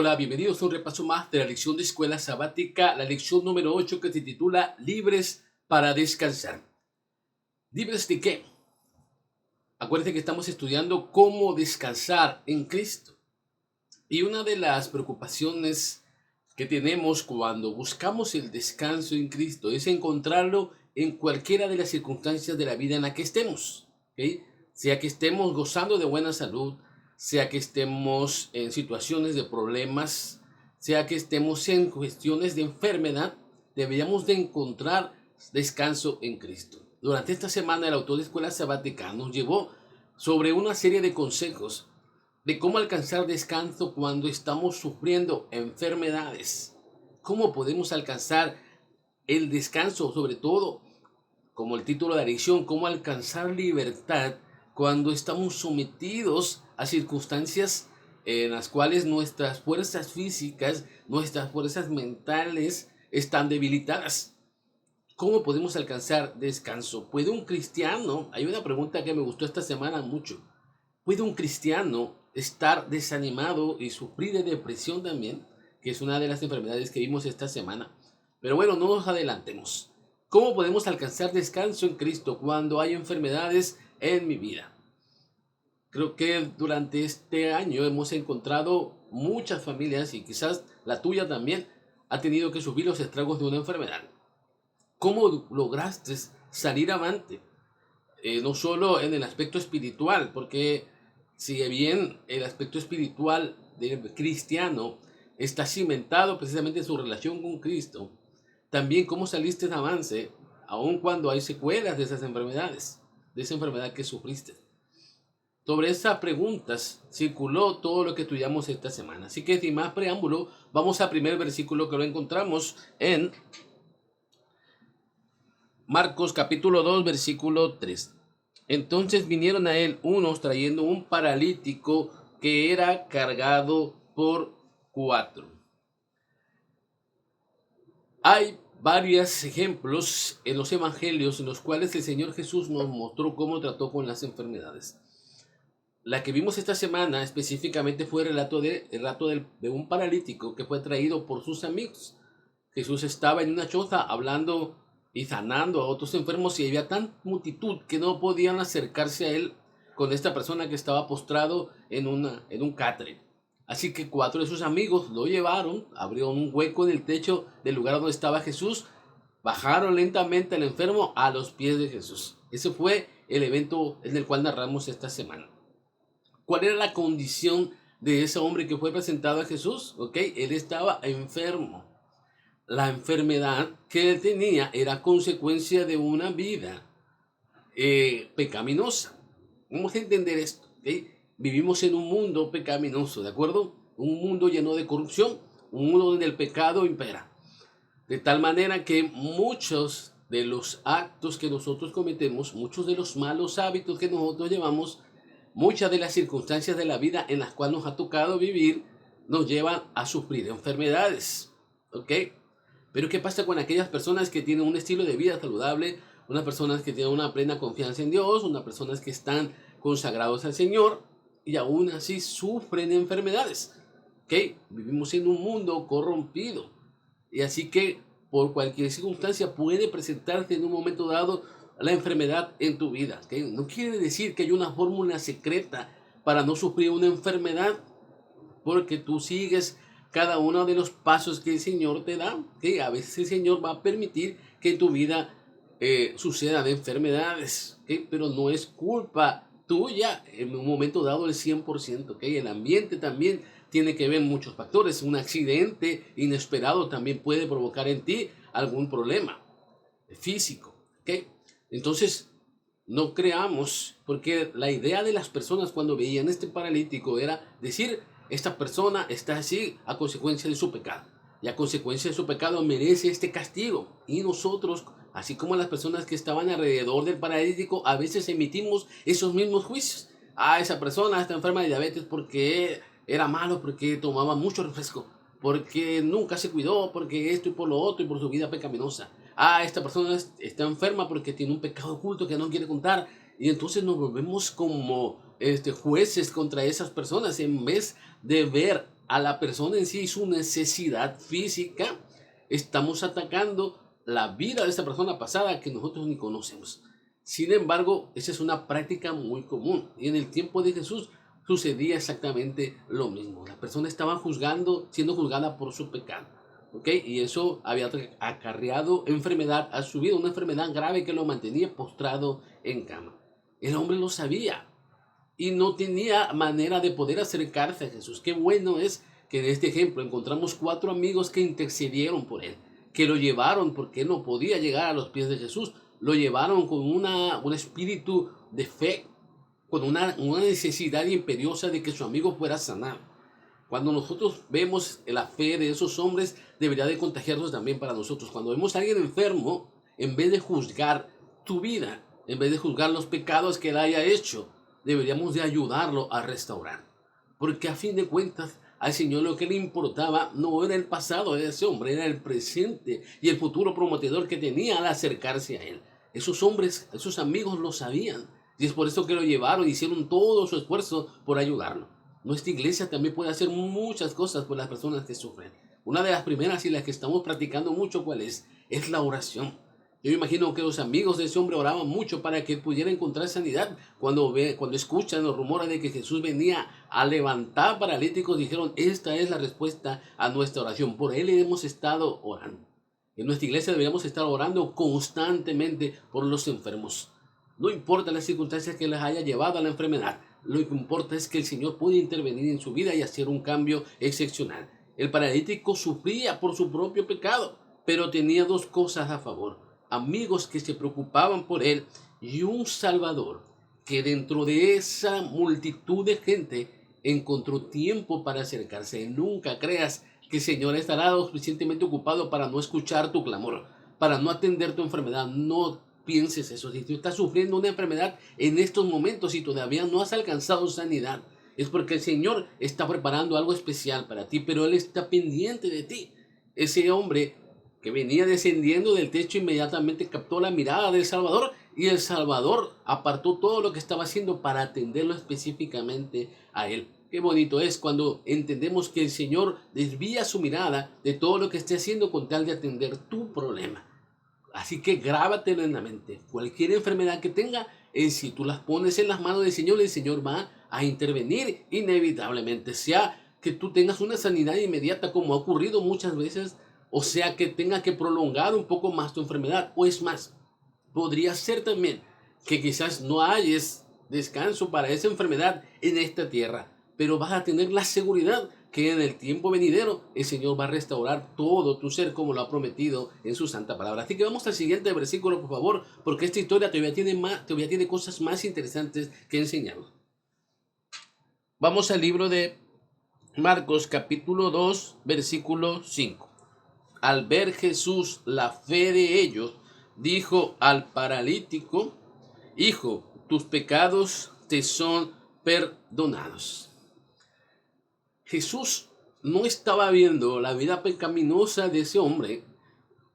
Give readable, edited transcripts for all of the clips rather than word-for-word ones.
Hola, bienvenidos a un repaso más de la lección de escuela sabática, la lección número 8 que se titula Libres para descansar. ¿Libres de qué? Acuérdense que estamos estudiando cómo descansar en Cristo. Y una de las preocupaciones que tenemos cuando buscamos el descanso en Cristo es encontrarlo en cualquiera de las circunstancias de la vida en la que estemos. ¿Okay? Sea que estemos gozando de buena salud, sea que estemos en situaciones de problemas, sea que estemos en cuestiones de enfermedad, deberíamos de encontrar descanso en Cristo. Durante esta semana el autor de Escuela Sabática nos llevó sobre una serie de consejos de cómo alcanzar descanso cuando estamos sufriendo enfermedades. ¿Cómo podemos alcanzar el descanso? Sobre todo, como el título de la lección, cómo alcanzar libertad cuando estamos sometidos a circunstancias en las cuales nuestras fuerzas físicas, nuestras fuerzas mentales están debilitadas. ¿Cómo podemos alcanzar descanso? ¿Puede un cristiano? Hay una pregunta que me gustó esta semana mucho. ¿Puede un cristiano estar desanimado y sufrir de depresión también? Que es una de las enfermedades que vimos esta semana. Pero bueno, no nos adelantemos. ¿Cómo podemos alcanzar descanso en Cristo cuando hay enfermedades en mi vida? Creo que durante este año hemos encontrado muchas familias, y quizás la tuya también, ha tenido que sufrir los estragos de una enfermedad. ¿Cómo lograste salir avante? No solo en el aspecto espiritual, porque si bien el aspecto espiritual del cristiano está cimentado precisamente en su relación con Cristo, también cómo saliste en avance, aun cuando hay secuelas de esas enfermedades, de esa enfermedad que sufriste. Sobre esas preguntas circuló todo lo que estudiamos esta semana. Así que sin más preámbulo, vamos al primer versículo que lo encontramos en Marcos capítulo 2, versículo 3. Entonces vinieron a él unos trayendo un paralítico que era cargado por 4. Hay varios ejemplos en los evangelios en los cuales el Señor Jesús nos mostró cómo trató con las enfermedades. La que vimos esta semana específicamente fue el relato de un paralítico que fue traído por sus amigos. Jesús estaba en una choza hablando y sanando a otros enfermos, y había tanta multitud que no podían acercarse a él con esta persona que estaba postrado en un catre. Así que 4 de sus amigos lo llevaron, abrieron un hueco en el techo del lugar donde estaba Jesús, bajaron lentamente al enfermo a los pies de Jesús. Ese fue el evento en el cual narramos esta semana. ¿Cuál era la condición de ese hombre que fue presentado a Jesús? Él estaba enfermo. La enfermedad que él tenía era consecuencia de una vida pecaminosa. Vamos a entender esto. Vivimos en un mundo pecaminoso, ¿de acuerdo? Un mundo lleno de corrupción, un mundo donde el pecado impera. De tal manera que muchos de los actos que nosotros cometemos, muchos de los malos hábitos que nosotros llevamos, muchas de las circunstancias de la vida en las cuales nos ha tocado vivir, nos llevan a sufrir enfermedades. ¿Ok? Pero ¿qué pasa con aquellas personas que tienen un estilo de vida saludable? Unas personas que tienen una plena confianza en Dios, unas personas que están consagrados al Señor y aún así sufren enfermedades. ¿Ok? Vivimos en un mundo corrompido. Y así que por cualquier circunstancia puede presentarse en un momento dado la enfermedad en tu vida. ¿Okay? No quiere decir que hay una fórmula secreta para no sufrir una enfermedad, porque tú sigues cada uno de los pasos que el Señor te da. ¿Okay? A veces el Señor va a permitir que en tu vida sucedan enfermedades, ¿okay? Pero no es culpa tuya en un momento dado el 100%. ¿Okay? El ambiente también tiene que ver muchos factores. Un accidente inesperado también puede provocar en ti algún problema físico. ¿Okay? Entonces, no creamos, porque la idea de las personas cuando veían este paralítico era decir, esta persona está así a consecuencia de su pecado, y a consecuencia de su pecado merece este castigo. Y nosotros, así como las personas que estaban alrededor del paralítico, a veces emitimos esos mismos juicios. Esa persona está enferma de diabetes porque era malo, porque tomaba mucho refresco, porque nunca se cuidó, porque esto y por lo otro y por su vida pecaminosa. Esta persona está enferma porque tiene un pecado oculto que no quiere contar. Y entonces nos volvemos como jueces contra esas personas, en vez de ver a la persona en sí y su necesidad física, estamos atacando la vida de esa persona pasada que nosotros ni conocemos. Sin embargo, esa es una práctica muy común. Y en el tiempo de Jesús sucedía exactamente lo mismo. La persona estaba siendo juzgada por su pecado. ¿Ok? Y eso había acarreado enfermedad a su vida, una enfermedad grave que lo mantenía postrado en cama. El hombre lo sabía y no tenía manera de poder acercarse a Jesús. Qué bueno es que en este ejemplo encontramos 4 amigos que intercedieron por él, que lo llevaron porque él no podía llegar a los pies de Jesús, lo llevaron con un espíritu de fe, con una necesidad imperiosa de que su amigo fuera sanado. Cuando nosotros vemos la fe de esos hombres, debería de contagiarnos también para nosotros. Cuando vemos a alguien enfermo, en vez de juzgar tu vida, en vez de juzgar los pecados que él haya hecho, deberíamos de ayudarlo a restaurar. Porque a fin de cuentas, al Señor lo que le importaba no era el pasado de ese hombre, era el presente y el futuro prometedor que tenía al acercarse a él. Esos hombres, esos amigos lo sabían. Y es por eso que lo llevaron, hicieron todo su esfuerzo por ayudarlo. Nuestra iglesia también puede hacer muchas cosas por las personas que sufren. Una de las primeras y las que estamos practicando mucho, ¿cuál es? Es la oración. Yo me imagino que los amigos de ese hombre oraban mucho para que él pudiera encontrar sanidad. Cuando escuchan los rumores de que Jesús venía a levantar paralíticos, dijeron, esta es la respuesta a nuestra oración. Por él hemos estado orando. En nuestra iglesia deberíamos estar orando constantemente por los enfermos. No importa las circunstancias que les haya llevado a la enfermedad. Lo que importa es que el Señor puede intervenir en su vida y hacer un cambio excepcional. El paralítico sufría por su propio pecado, pero tenía 2 cosas a favor. Amigos que se preocupaban por él y un Salvador que dentro de esa multitud de gente encontró tiempo para acercarse. Nunca creas que el Señor estará lo suficientemente ocupado para no escuchar tu clamor, para no atender tu enfermedad. No pienses eso. Si tú estás sufriendo una enfermedad en estos momentos y todavía no has alcanzado sanidad, es porque el Señor está preparando algo especial para ti, pero Él está pendiente de ti. Ese hombre que venía descendiendo del techo inmediatamente captó la mirada del Salvador y el Salvador apartó todo lo que estaba haciendo para atenderlo específicamente a él. Qué bonito es cuando entendemos que el Señor desvía su mirada de todo lo que esté haciendo con tal de atender tu problema. Así que grábatelo en la mente. Cualquier enfermedad que tenga, si tú las pones en las manos del Señor, el Señor va a intervenir inevitablemente. Sea que tú tengas una sanidad inmediata como ha ocurrido muchas veces, o sea que tenga que prolongar un poco más tu enfermedad. O es más, podría ser también que quizás no hayas descanso para esa enfermedad en esta tierra, pero vas a tener la seguridad que en el tiempo venidero el Señor va a restaurar todo tu ser como lo ha prometido en su santa palabra. Así que vamos al siguiente versículo, por favor, porque esta historia todavía tiene cosas más interesantes que enseñarnos. Vamos al libro de Marcos capítulo 2, versículo 5. Al ver Jesús la fe de ellos, dijo al paralítico, hijo, tus pecados te son perdonados. Jesús no estaba viendo la vida pecaminosa de ese hombre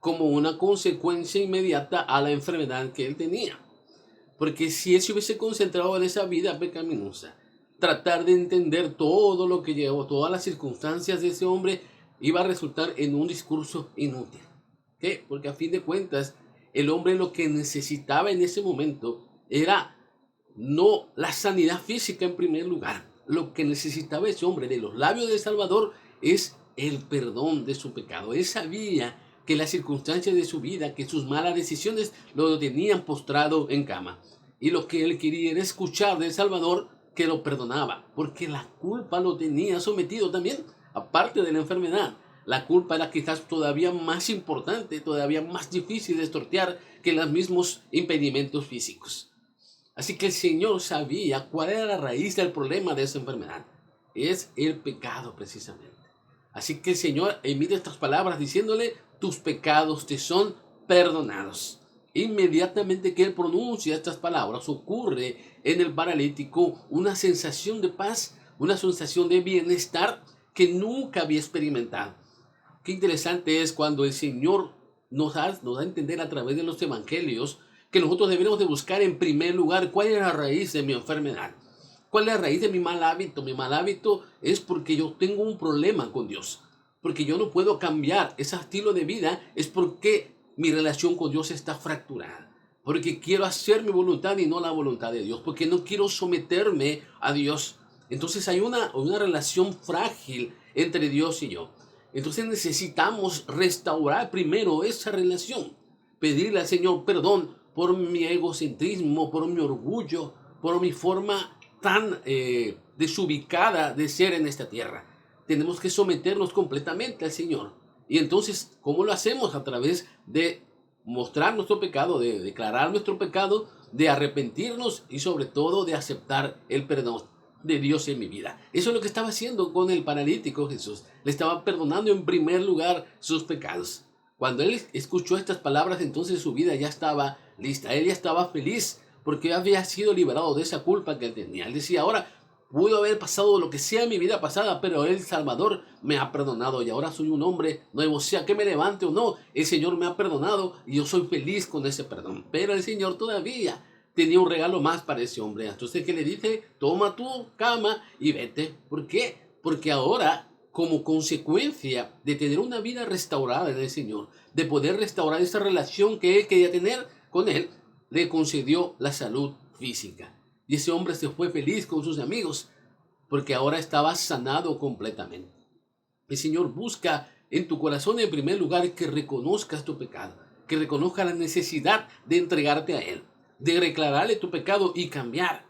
como una consecuencia inmediata a la enfermedad que él tenía. Porque si él se hubiese concentrado en esa vida pecaminosa, tratar de entender todo lo que llevó, todas las circunstancias de ese hombre, iba a resultar en un discurso inútil. ¿Qué? Porque a fin de cuentas, el hombre lo que necesitaba en ese momento era no la sanidad física en primer lugar. Lo que necesitaba ese hombre de los labios del Salvador es el perdón de su pecado. Él sabía que las circunstancias de su vida, que sus malas decisiones lo tenían postrado en cama. Y lo que él quería era escuchar del Salvador que lo perdonaba, porque la culpa lo tenía sometido también, aparte de la enfermedad. La culpa era quizás todavía más importante, todavía más difícil de sortear que los mismos impedimentos físicos. Así que el Señor sabía cuál era la raíz del problema de esa enfermedad. Es el pecado precisamente. Así que el Señor emite estas palabras diciéndole, tus pecados te son perdonados. Inmediatamente que Él pronuncia estas palabras, ocurre en el paralítico una sensación de paz, una sensación de bienestar que nunca había experimentado. Qué interesante es cuando el Señor nos da a entender a través de los evangelios que nosotros deberíamos de buscar en primer lugar cuál es la raíz de mi enfermedad. ¿Cuál es la raíz de mi mal hábito? Mi mal hábito es porque yo tengo un problema con Dios. Porque yo no puedo cambiar ese estilo de vida. Es porque mi relación con Dios está fracturada. Porque quiero hacer mi voluntad y no la voluntad de Dios. Porque no quiero someterme a Dios. Entonces hay una relación frágil entre Dios y yo. Entonces necesitamos restaurar primero esa relación. Pedirle al Señor perdón por mi egocentrismo, por mi orgullo, por mi forma tan desubicada de ser en esta tierra. Tenemos que someternos completamente al Señor. Y entonces, ¿cómo lo hacemos? A través de mostrar nuestro pecado, de declarar nuestro pecado, de arrepentirnos y sobre todo de aceptar el perdón de Dios en mi vida. Eso es lo que estaba haciendo con el paralítico Jesús. Le estaba perdonando en primer lugar sus pecados. Cuando él escuchó estas palabras, entonces su vida ya estaba lista. Él ya estaba feliz porque había sido liberado de esa culpa que él tenía. Él decía, ahora pudo haber pasado lo que sea en mi vida pasada, pero el Salvador me ha perdonado y ahora soy un hombre nuevo. Sea que me levante o no, el Señor me ha perdonado y yo soy feliz con ese perdón. Pero el Señor todavía tenía un regalo más para ese hombre. Entonces, ¿qué le dice? Toma tu cama y vete. ¿Por qué? Porque ahora, como consecuencia de tener una vida restaurada en el Señor, de poder restaurar esa relación que él quería tener con él, le concedió la salud física. Y ese hombre se fue feliz con sus amigos, porque ahora estaba sanado completamente. El Señor busca en tu corazón en primer lugar que reconozcas tu pecado, que reconozcas la necesidad de entregarte a Él, de declararle tu pecado y cambiar.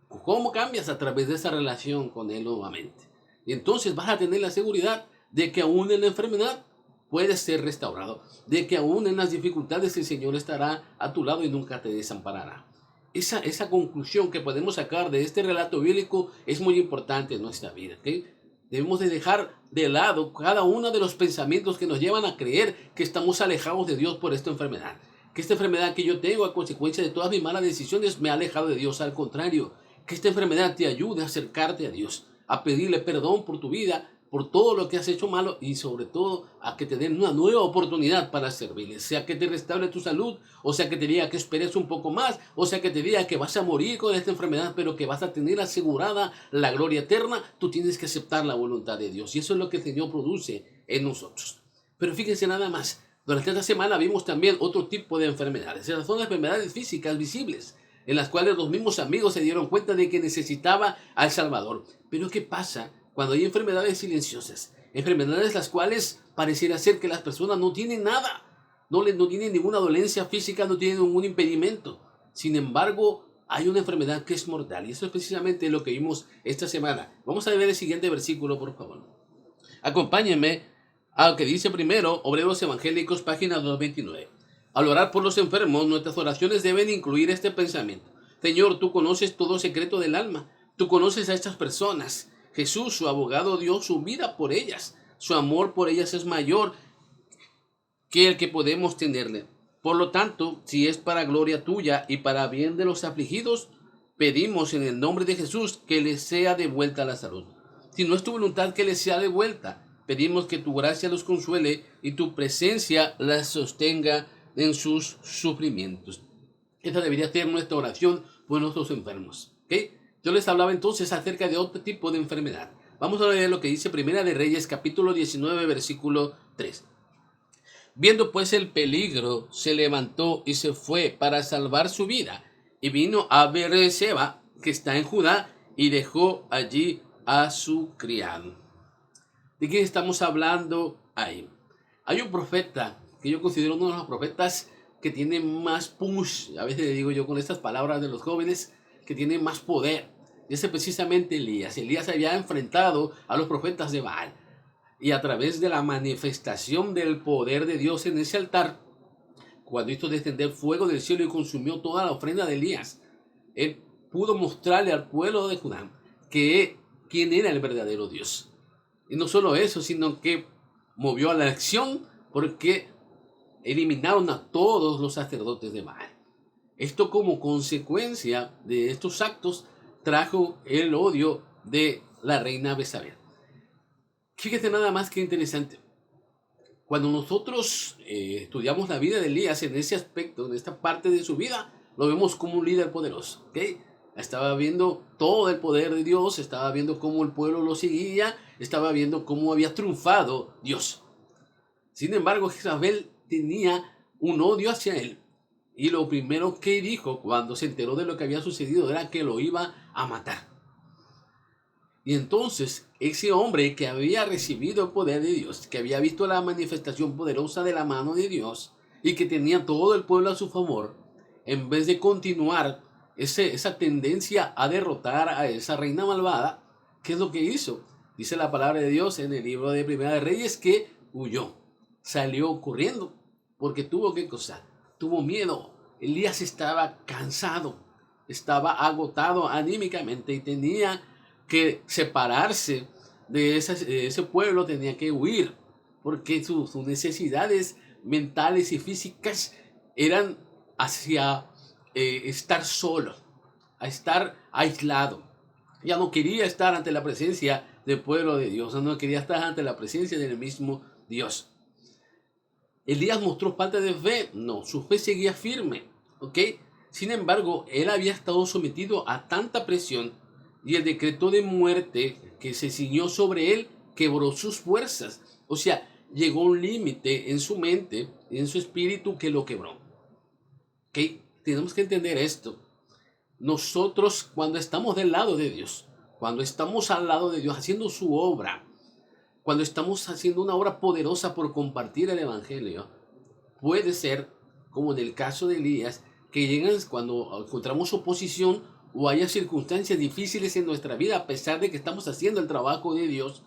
¿Cómo cambias? A través de esa relación con Él nuevamente. Y entonces vas a tener la seguridad de que aún en la enfermedad puedes ser restaurado, de que aún en las dificultades el Señor estará a tu lado y nunca te desamparará. Esa conclusión que podemos sacar de este relato bíblico es muy importante en nuestra vida. ¿Okay? Debemos de dejar de lado cada uno de los pensamientos que nos llevan a creer que estamos alejados de Dios por esta enfermedad. Que esta enfermedad que yo tengo a consecuencia de todas mis malas decisiones me ha alejado de Dios. Al contrario, que esta enfermedad te ayude a acercarte a Dios, a pedirle perdón por tu vida, por todo lo que has hecho malo y sobre todo a que te den una nueva oportunidad para servirle. Sea que te restaure tu salud, o sea que te diga que esperes un poco más, o sea que te diga que vas a morir con esta enfermedad, pero que vas a tener asegurada la gloria eterna. Tú tienes que aceptar la voluntad de Dios y eso es lo que el Señor produce en nosotros. Pero fíjense nada más, durante esta semana vimos también otro tipo de enfermedades. Esas son las enfermedades físicas visibles, en las cuales los mismos amigos se dieron cuenta de que necesitaba al Salvador. Pero ¿qué pasa cuando hay enfermedades silenciosas? Enfermedades las cuales pareciera ser que las personas no tienen nada, no tienen ninguna dolencia física, no tienen ningún impedimento. Sin embargo, hay una enfermedad que es mortal y eso es precisamente lo que vimos esta semana. Vamos a ver el siguiente versículo, por favor. Acompáñenme a lo que dice primero Obreros Evangélicos, página 229. Al orar por los enfermos, nuestras oraciones deben incluir este pensamiento. Señor, tú conoces todo secreto del alma. Tú conoces a estas personas. Jesús, su abogado, dio su vida por ellas. Su amor por ellas es mayor que el que podemos tenerle. Por lo tanto, si es para gloria tuya y para bien de los afligidos, pedimos en el nombre de Jesús que les sea devuelta la salud. Si no es tu voluntad que les sea devuelta, pedimos que tu gracia los consuele y tu presencia las sostenga en sus sufrimientos. Esta debería ser nuestra oración por nuestros enfermos. ¿Okay? Yo les hablaba entonces acerca de otro tipo de enfermedad. Vamos a leer lo que dice Primera de Reyes, capítulo 19, versículo 3. Viendo pues el peligro, se levantó y se fue para salvar su vida. Y vino a Beerseba, que está en Judá, y dejó allí a su criado. ¿De quién estamos hablando ahí? Hay un profeta que yo considero uno de los profetas que tiene más punch, a veces le digo yo con estas palabras de los jóvenes, que tiene más poder. Y ese precisamente Elías. Elías había enfrentado a los profetas de Baal. Y a través de la manifestación del poder de Dios en ese altar, cuando hizo descender fuego del cielo y consumió toda la ofrenda de Elías, él pudo mostrarle al pueblo de Judá quién era el verdadero Dios. Y no solo eso, sino que movió a la acción porque eliminaron a todos los sacerdotes de Baal. Esto como consecuencia de estos actos trajo el odio de la reina Jezabel. Fíjate nada más que interesante. Cuando nosotros estudiamos la vida de Elías en ese aspecto, en esta parte de su vida, lo vemos como un líder poderoso. ¿Okay? Estaba viendo todo el poder de Dios, estaba viendo cómo el pueblo lo seguía, estaba viendo cómo había triunfado Dios. Sin embargo, Jezabel tenía un odio hacia él. Y lo primero que dijo cuando se enteró de lo que había sucedido era que lo iba a matar. Y entonces ese hombre que había recibido el poder de Dios, que había visto la manifestación poderosa de la mano de Dios y que tenía todo el pueblo a su favor, en vez de continuar esa tendencia a derrotar a esa reina malvada, ¿qué es lo que hizo? Dice la palabra de Dios en el libro de Primera de Reyes que huyó, salió corriendo, porque tuvo qué cosa, tuvo miedo. Elías estaba cansado, estaba agotado anímicamente y tenía que separarse de ese pueblo, tenía que huir, porque sus necesidades mentales y físicas eran hacia estar solo, a estar aislado. Ya no quería estar ante la presencia del pueblo de Dios, no quería estar ante la presencia del mismo Dios. Elías mostró falta de fe, no, su fe seguía firme, ¿ok? Sin embargo, él había estado sometido a tanta presión y el decreto de muerte que se ciñó sobre él quebró sus fuerzas. O sea, llegó un límite en su mente, en su espíritu que lo quebró. ¿Ok? Tenemos que entender esto. Nosotros cuando estamos del lado de Dios, cuando estamos al lado de Dios haciendo su obra, cuando estamos haciendo una obra poderosa por compartir el Evangelio, puede ser, como en el caso de Elías, que llegan cuando encontramos oposición o haya circunstancias difíciles en nuestra vida, a pesar de que estamos haciendo el trabajo de Dios,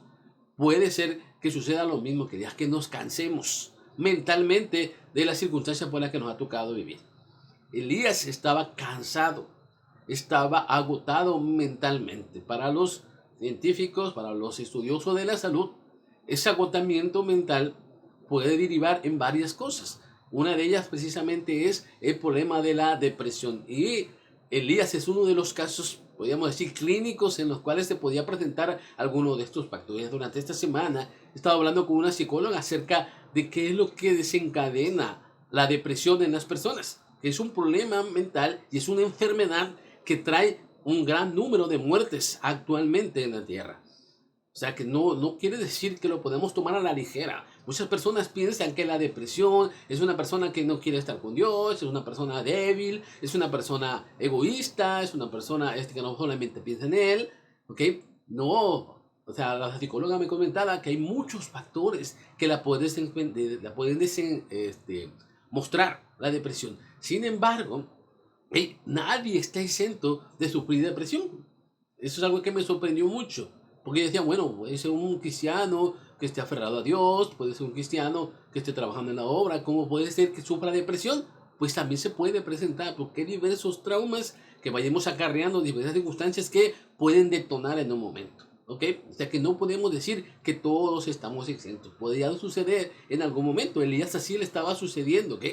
puede ser que suceda lo mismo, que ya que nos cansemos mentalmente de las circunstancias por las que nos ha tocado vivir. Elías estaba cansado, estaba agotado mentalmente. Para los científicos, para los estudiosos de la salud, ese agotamiento mental puede derivar en varias cosas. Una de ellas precisamente es el problema de la depresión. Y Elías es uno de los casos, podríamos decir, clínicos en los cuales se podía presentar alguno de estos factores. Durante esta semana he estado hablando con una psicóloga acerca de qué es lo que desencadena la depresión en las personas. Es un problema mental y es una enfermedad que trae un gran número de muertes actualmente en la tierra. O sea que no quiere decir que lo podemos tomar a la ligera. Muchas personas piensan que la depresión es una persona que no quiere estar con Dios, es una persona débil, es una persona egoísta, es una persona que no solamente piensa en él, ¿ok? No, o sea, la psicóloga me comentaba que hay muchos factores que la pueden mostrar, la depresión. Sin embargo, nadie está exento de sufrir depresión. Eso es algo que me sorprendió mucho. Porque yo decía, bueno, puede ser un cristiano que esté aferrado a Dios, puede ser un cristiano que esté trabajando en la obra, ¿cómo puede ser que sufra depresión? Pues también se puede presentar, porque hay diversos traumas que vayamos acarreando, diversas circunstancias que pueden detonar en un momento. ¿Ok? O sea que no podemos decir que todos estamos exentos. Podría suceder en algún momento. Elías así le estaba sucediendo, ¿ok?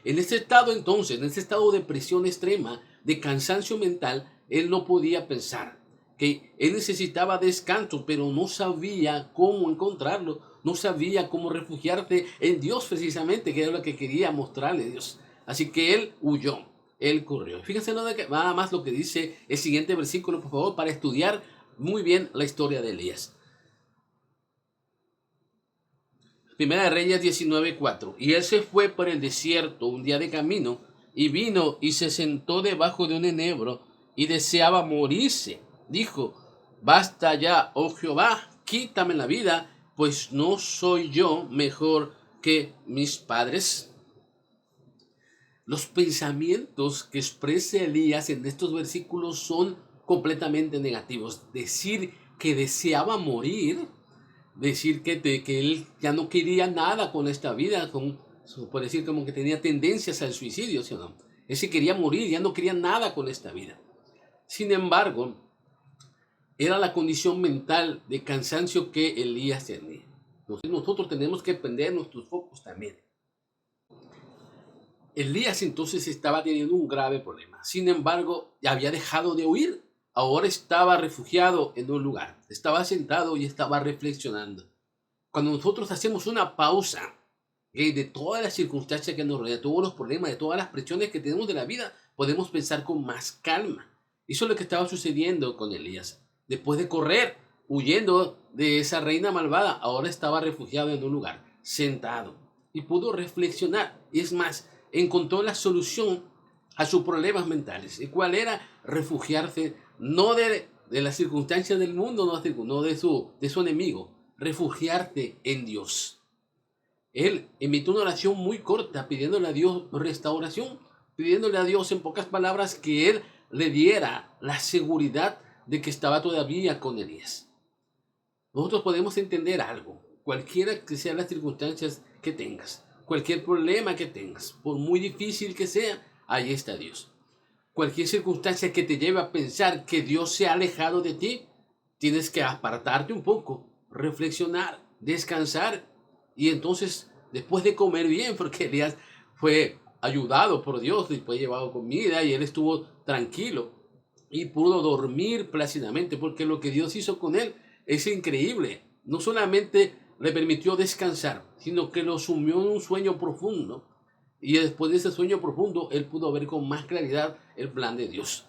En ese estado entonces, en ese estado de presión extrema, de cansancio mental, él no podía pensar que él necesitaba descanso, pero no sabía cómo encontrarlo, no sabía cómo refugiarse en Dios precisamente, que era lo que quería mostrarle a Dios. Así que él huyó, él corrió. Fíjense nada más lo que dice el siguiente versículo, por favor, para estudiar muy bien la historia de Elías. Primera de Reyes 19:4. Y él se fue por el desierto un día de camino, y vino y se sentó debajo de un enebro, y deseaba morirse. Dijo, basta ya, oh Jehová, quítame la vida, pues no soy yo mejor que mis padres. Los pensamientos que expresa Elías en estos versículos son completamente negativos. Decir que deseaba morir, decir que él ya no quería nada con esta vida, por decir como que tenía tendencias al suicidio, ¿sí o no? Él se quería morir, ya no quería nada con esta vida. Sin embargo, era la condición mental de cansancio que Elías tenía. Entonces nosotros tenemos que prender nuestros focos también. Elías entonces estaba teniendo un grave problema. Sin embargo, había dejado de huir. Ahora estaba refugiado en un lugar. Estaba sentado y estaba reflexionando. Cuando nosotros hacemos una pausa de todas las circunstancias que nos rodean, de todos los problemas, de todas las presiones que tenemos de la vida, podemos pensar con más calma Eso es lo que estaba sucediendo con Elías. Después de correr, huyendo de esa reina malvada, ahora estaba refugiado en un lugar, sentado. Y pudo reflexionar. Y es más, encontró la solución a sus problemas mentales. ¿Y cuál era? Refugiarse no de las circunstancias del mundo, no de su enemigo. Refugiarte en Dios. Él emitió una oración muy corta pidiéndole a Dios restauración, pidiéndole a Dios en pocas palabras que Él le diera la seguridad de que estaba todavía con Elías. Nosotros podemos entender algo, cualquiera que sean las circunstancias que tengas, cualquier problema que tengas, por muy difícil que sea, ahí está Dios. Cualquier circunstancia que te lleve a pensar que Dios se ha alejado de ti, tienes que apartarte un poco, reflexionar, descansar y entonces después de comer bien, porque Elías fue ayudado por Dios, y fue llevado comida y él estuvo tranquilo y pudo dormir plácidamente porque lo que Dios hizo con él es increíble. No solamente le permitió descansar, sino que lo sumió en un sueño profundo. Y después de ese sueño profundo, él pudo ver con más claridad el plan de Dios.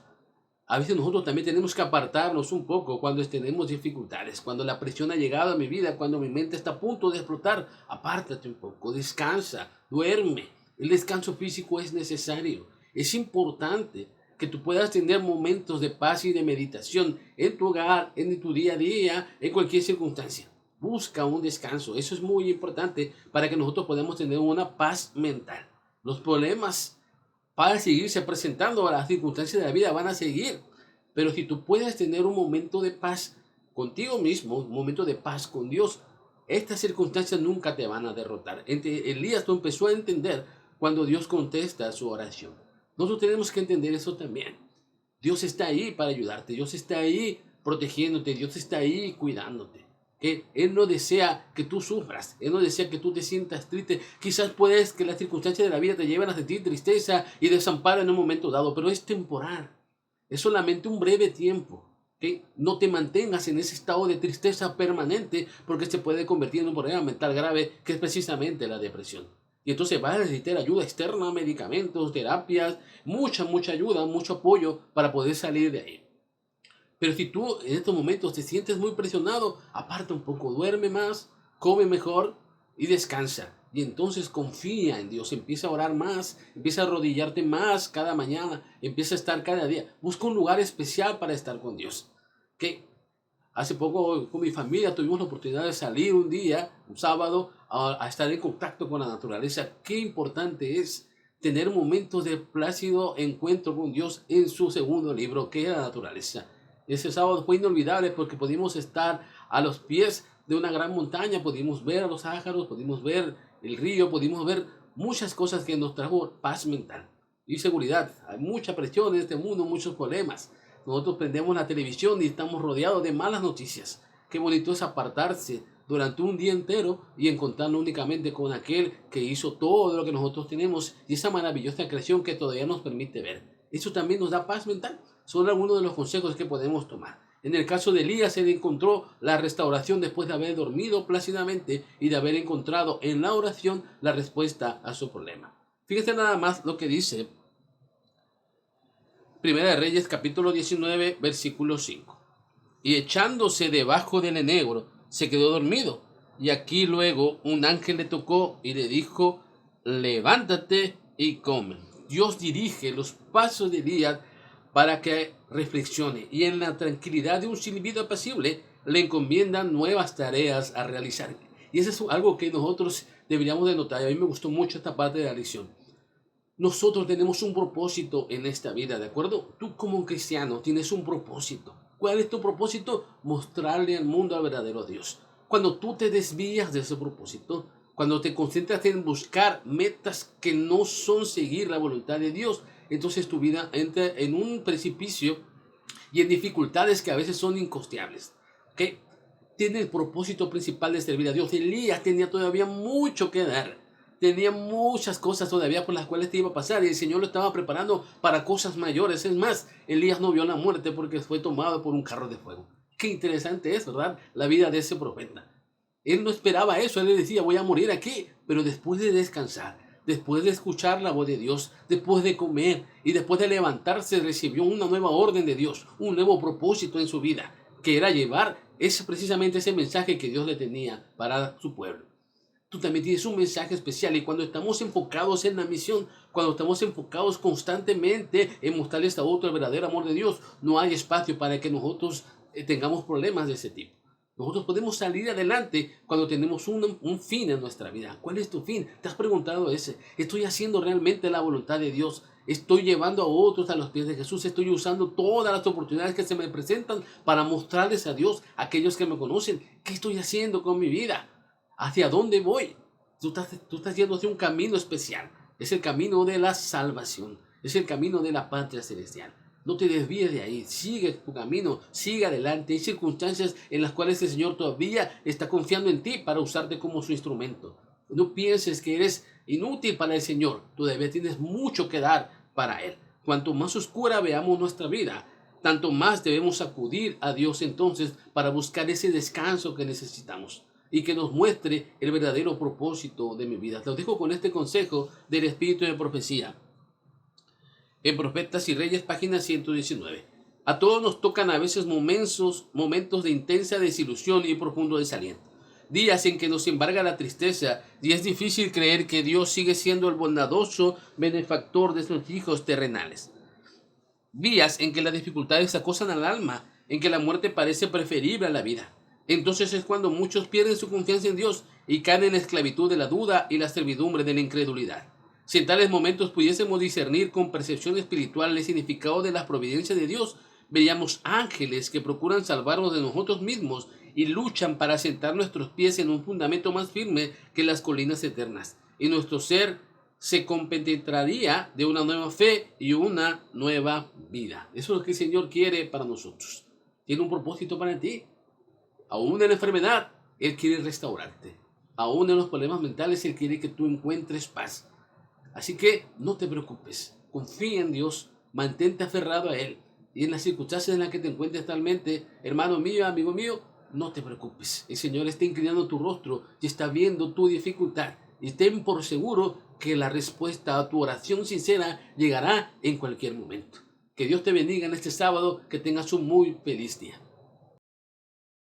A veces nosotros también tenemos que apartarnos un poco cuando tenemos dificultades, cuando la presión ha llegado a mi vida, cuando mi mente está a punto de explotar. Apártate un poco, descansa, duerme. El descanso físico es necesario. Es importante que tú puedas tener momentos de paz y de meditación en tu hogar, en tu día a día, en cualquier circunstancia. Busca un descanso. Eso es muy importante para que nosotros podamos tener una paz mental. Los problemas para seguirse presentando a las circunstancias de la vida van a seguir. Pero si tú puedes tener un momento de paz contigo mismo, un momento de paz con Dios, estas circunstancias nunca te van a derrotar. Elías lo empezó a entender cuando Dios contesta su oración. Nosotros tenemos que entender eso también. Dios está ahí para ayudarte, Dios está ahí protegiéndote, Dios está ahí cuidándote. Que Él no desea que tú sufras, Él no desea que tú te sientas triste. Quizás puedes que las circunstancias de la vida te lleven a sentir tristeza y desamparo en un momento dado, pero es temporal. Es solamente un breve tiempo. ¿Okay? No te mantengas en ese estado de tristeza permanente porque se puede convertir en un problema mental grave que es precisamente la depresión. Y entonces vas a necesitar ayuda externa, medicamentos, terapias, mucha ayuda, mucho apoyo para poder salir de ahí. Pero si tú en estos momentos te sientes muy presionado, aparta un poco, duerme más, come mejor y descansa. Y entonces confía en Dios, empieza a orar más, empieza a arrodillarte más cada mañana, empieza a estar cada día. Busca un lugar especial para estar con Dios. Que hace poco con mi familia tuvimos la oportunidad de salir un día, un sábado, a estar en contacto con la naturaleza. Qué importante es tener momentos de plácido encuentro con Dios en su segundo libro, que es la naturaleza. Ese sábado fue inolvidable porque pudimos estar a los pies de una gran montaña, pudimos ver a los pájaros, pudimos ver el río, pudimos ver muchas cosas que nos trajo paz mental y seguridad. Hay mucha presión en este mundo, muchos problemas. Nosotros prendemos la televisión y estamos rodeados de malas noticias. Qué bonito es apartarse durante un día entero y encontrarnos únicamente con aquel que hizo todo lo que nosotros tenemos y esa maravillosa creación que todavía nos permite ver. Eso también nos da paz mental. Son algunos de los consejos que podemos tomar. En el caso de Elías, él encontró la restauración después de haber dormido plácidamente y de haber encontrado en la oración la respuesta a su problema. Fíjense nada más lo que dice Primera de Reyes, capítulo 19, versículo 5. Y echándose debajo del enebro, se quedó dormido. Y aquí luego un ángel le tocó y le dijo, levántate y come. Dios dirige los pasos de Elías para que reflexione y en la tranquilidad de un silbido apacible le encomiendan nuevas tareas a realizar. Y eso es algo que nosotros deberíamos de notar. A mí me gustó mucho esta parte de la lección. Nosotros tenemos un propósito en esta vida, ¿de acuerdo? Tú como un cristiano tienes un propósito. ¿Cuál es tu propósito? Mostrarle al mundo al verdadero Dios. Cuando tú te desvías de ese propósito, cuando te concentras en buscar metas que no son seguir la voluntad de Dios, entonces tu vida entra en un precipicio y en dificultades que a veces son incosteables. ¿Okay? Tiene el propósito principal de servir a Dios. Elías tenía todavía mucho que dar. Tenía muchas cosas todavía por las cuales te iba a pasar y el Señor lo estaba preparando para cosas mayores. Es más, Elías no vio la muerte porque fue tomado por un carro de fuego. Qué interesante es, ¿verdad? La vida de ese profeta. Él no esperaba eso, él le decía, voy a morir aquí, pero después de descansar, después de escuchar la voz de Dios, después de comer y después de levantarse, recibió una nueva orden de Dios, un nuevo propósito en su vida, que era llevar precisamente ese mensaje que Dios le tenía para su pueblo. Tú también tienes un mensaje especial, y cuando estamos enfocados en la misión, cuando estamos enfocados constantemente en mostrarles a otro el verdadero amor de Dios, no hay espacio para que nosotros tengamos problemas de ese tipo. Nosotros podemos salir adelante cuando tenemos un fin en nuestra vida. ¿Cuál es tu fin? ¿Te has preguntado ese? ¿Estoy haciendo realmente la voluntad de Dios? ¿Estoy llevando a otros a los pies de Jesús? ¿Estoy usando todas las oportunidades que se me presentan para mostrarles a Dios a aquellos que me conocen? ¿Qué estoy haciendo con mi vida? ¿Hacia dónde voy? Tú estás yendo hacia un camino especial. Es el camino de la salvación. Es el camino de la patria celestial. No te desvíes de ahí. Sigue tu camino. Sigue adelante. Hay circunstancias en las cuales el Señor todavía está confiando en ti para usarte como su instrumento. No pienses que eres inútil para el Señor. Todavía tienes mucho que dar para Él. Cuanto más oscura veamos nuestra vida, tanto más debemos acudir a Dios entonces para buscar ese descanso que necesitamos y que nos muestre el verdadero propósito de mi vida. Te dejo con este consejo del Espíritu de Profecía. En Profetas y Reyes, página 119. A todos nos tocan a veces momentos de intensa desilusión y profundo desaliento. Días en que nos embarga la tristeza y es difícil creer que Dios sigue siendo el bondadoso benefactor de sus hijos terrenales. Días en que las dificultades acosan al alma, en que la muerte parece preferible a la vida. Entonces es cuando muchos pierden su confianza en Dios y caen en la esclavitud de la duda y la servidumbre de la incredulidad. Si en tales momentos pudiésemos discernir con percepción espiritual el significado de las providencias de Dios, veríamos ángeles que procuran salvarnos de nosotros mismos y luchan para sentar nuestros pies en un fundamento más firme que las colinas eternas. Y nuestro ser se compenetraría de una nueva fe y una nueva vida. Eso es lo que el Señor quiere para nosotros. Tiene un propósito para ti. Aún en la enfermedad, Él quiere restaurarte. Aún en los problemas mentales, Él quiere que tú encuentres paz. Así que no te preocupes. Confía en Dios. Mantente aferrado a Él. Y en las circunstancias en las que te encuentres actualmente, hermano mío, amigo mío, no te preocupes. El Señor está inclinando tu rostro y está viendo tu dificultad. Y ten por seguro que la respuesta a tu oración sincera llegará en cualquier momento. Que Dios te bendiga en este sábado. Que tengas un muy feliz día.